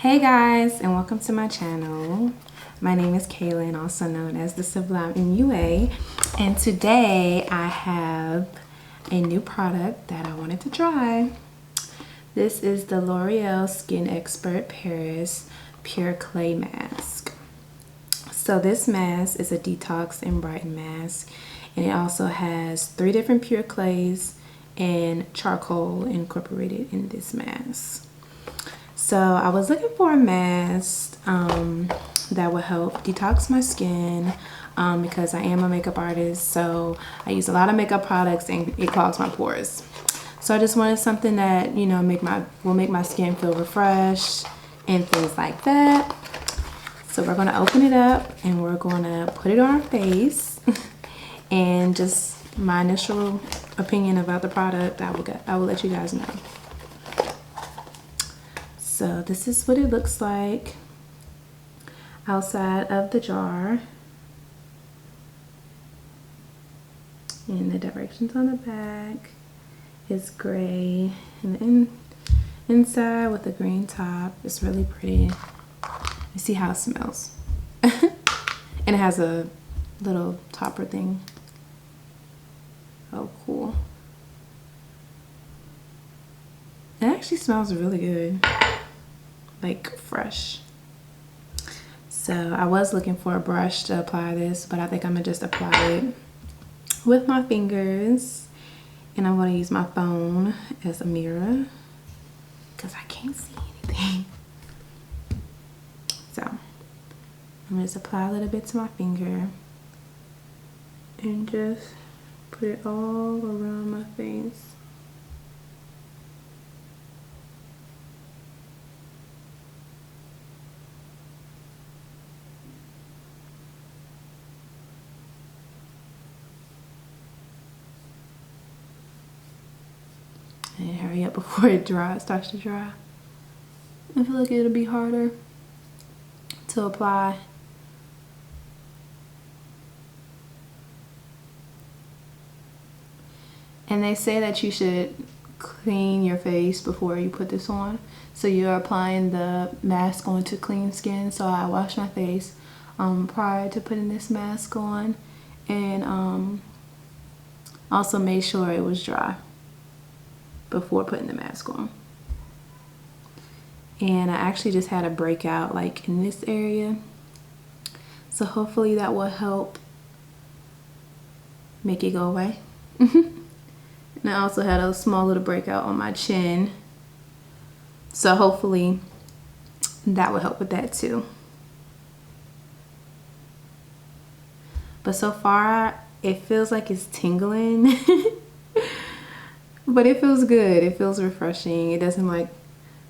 Hey guys, and welcome to my channel. My name is Kaylin, also known as the Sublime MUA, and today I have a new product that I wanted to try. This is the L'Oreal Skin Expert Paris Pure Clay Mask. So this mask is a detox and brighten mask, and it also has 3 different pure clays and charcoal incorporated in this mask. So I was looking for a mask that would help detox my skin because I am a makeup artist, so I use a lot of makeup products and it clogs my pores. So I just wanted something that, you know, will make my skin feel refreshed and things like that. So we're gonna open it up and we're gonna put it on our face and just my initial opinion about the product, I will let you guys know. So this is what it looks like outside of the jar. And the directions on the back is gray. And the inside with the green top is really pretty. You see how it smells. And it has a little topper thing. Oh, cool. It actually smells really good. Like fresh. So I was looking for a brush to apply this, but I think I'm gonna just apply it with my fingers, and I'm gonna use my phone as a mirror because I can't see anything. So I'm gonna just apply a little bit to my finger and just put it all around my face. And hurry up before it starts to dry. I feel like it'll be harder to apply. And they say that you should clean your face before you put this on. So you're applying the mask onto clean skin. So I washed my face prior to putting this mask on, and also made sure it was dry before putting the mask on. And I actually just had a breakout like in this area, so hopefully that will help make it go away. And I also had a small little breakout on my chin, so hopefully that will help with that too. But so far it feels like it's tingling. But it feels good. It feels refreshing. It doesn't like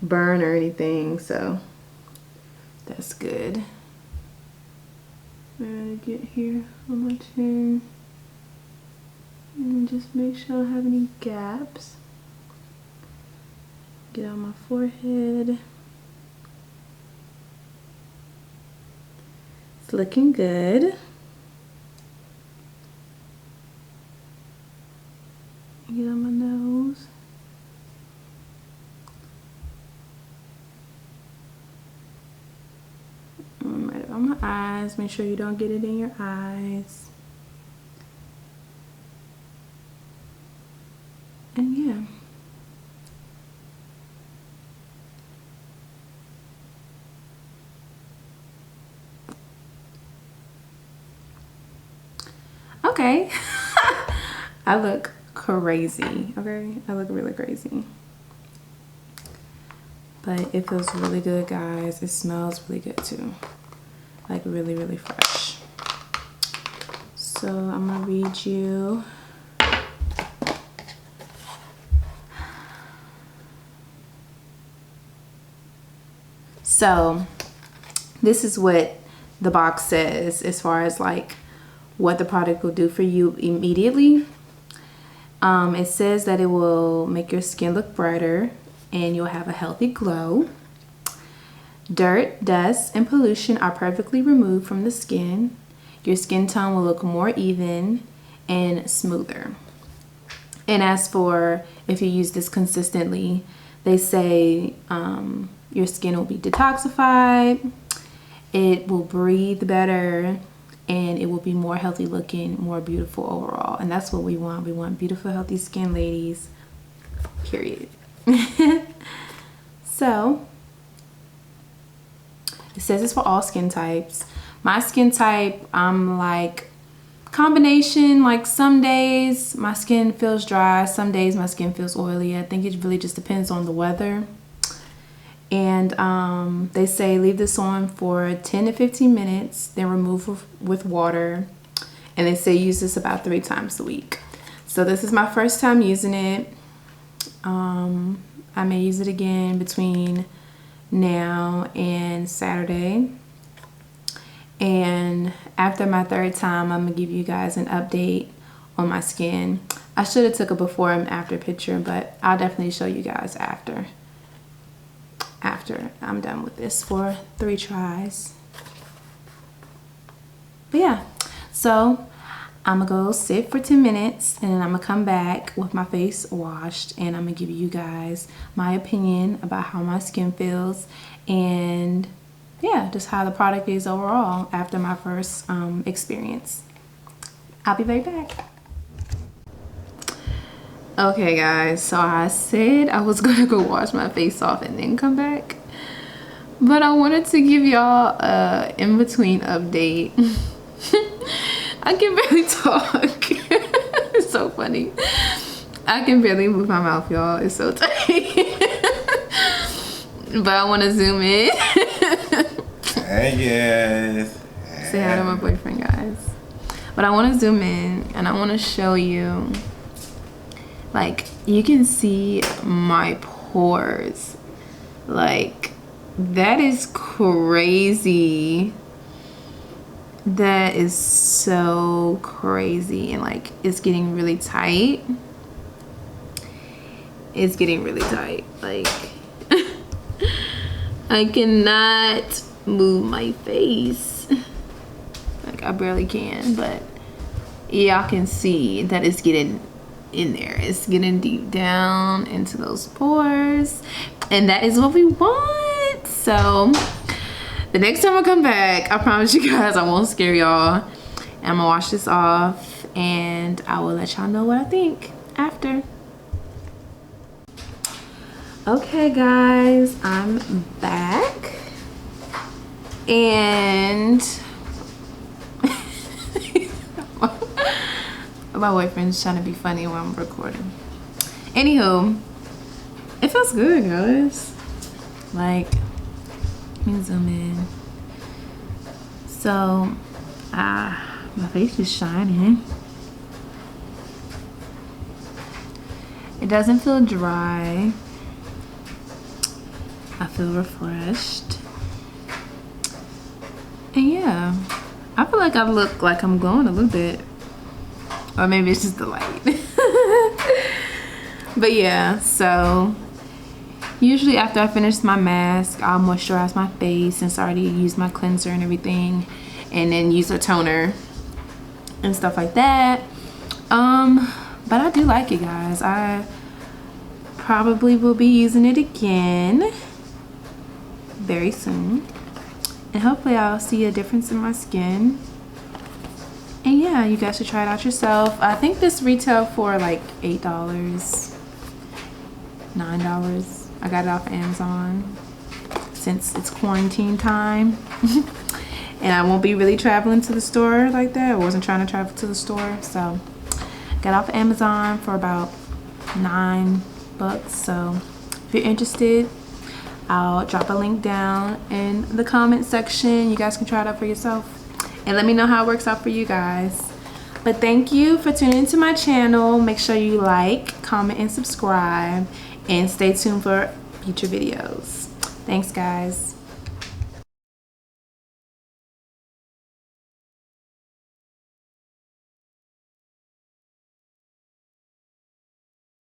burn or anything, so that's good. I'm gonna get here on my chin and just make sure I don't have any gaps. Get on my forehead. It's looking good. Get on my nose. Right on my eyes. Make sure you don't get it in your eyes. And yeah. Okay. I look crazy, okay? I look really crazy. But it feels really good, guys. It smells really good too. Like really, really fresh. So I'm gonna read you. So this is what the box says as far as like what the product will do for you immediately. It says that it will make your skin look brighter and you'll have a healthy glow. Dirt, dust, and pollution are perfectly removed from the skin. Your skin tone will look more even and smoother. And as for if you use this consistently, they say Your skin will be detoxified, it will breathe better, and it will be more healthy looking, more beautiful overall. And that's what we want. We want beautiful, healthy skin, ladies, period. So it says it's for all skin types. My skin type, I'm like combination, like some days my skin feels dry, some days my skin feels oily. I think it really just depends on the weather. And they say leave this on for 10 to 15 minutes, then remove with water. And they say use this about 3 times a week. So this is my first time using it. I may use it again between now and Saturday. And after my 3rd time, I'm gonna give you guys an update on my skin. I should have took a before and after picture, but I'll definitely show you guys after I'm done with this for 3 tries. But yeah, so I'm gonna go sit for 10 minutes and then I'm gonna come back with my face washed, and I'm gonna give you guys my opinion about how my skin feels, and yeah, just how the product is overall after my first experience. I'll be right back. Okay guys, so I said I was gonna go wash my face off and then come back, but I wanted to give y'all a in-between update. I can barely talk. It's so funny. I can barely move my mouth, y'all. It's so tight. But I want to zoom in. Hey guys. Say hi to my boyfriend, guys. But I want to zoom in and I want to show you, like, you can see my pores. Like, that is crazy. That is so crazy. And like, it's getting really tight. It's getting really tight. Like, I cannot move my face. Like, I barely can, but y'all can see that it's getting in there. It's getting deep down into those pores, and that is what we want. So the next time I come back, I promise you guys I won't scare y'all. I'm gonna wash this off and I will let y'all know what I think after. Okay guys, I'm back, and my boyfriend's trying to be funny while I'm recording. Anywho, it feels good, guys. Like, let me zoom in. So, my face is shining. It doesn't feel dry. I feel refreshed. And yeah, I feel like I look like I'm glowing a little bit. Or maybe it's just the light. But yeah, so usually after I finish my mask, I'll moisturize my face since I already used my cleanser and everything, and then use a toner and stuff like that. But I do like it, guys. I probably will be using it again very soon, and hopefully I'll see a difference in my skin. And yeah, you guys should try it out yourself. I think this retailed for like $8, $9. I got it off Amazon since it's quarantine time. And I won't be really traveling to the store like that. I wasn't trying to travel to the store, so got off Amazon for about $9. So if you're interested, I'll drop a link down in the comment section. You guys can try it out for yourself and let me know how it works out for you guys. But thank you for tuning into my channel. Make sure you like, comment, and subscribe, and stay tuned for future videos. Thanks, guys.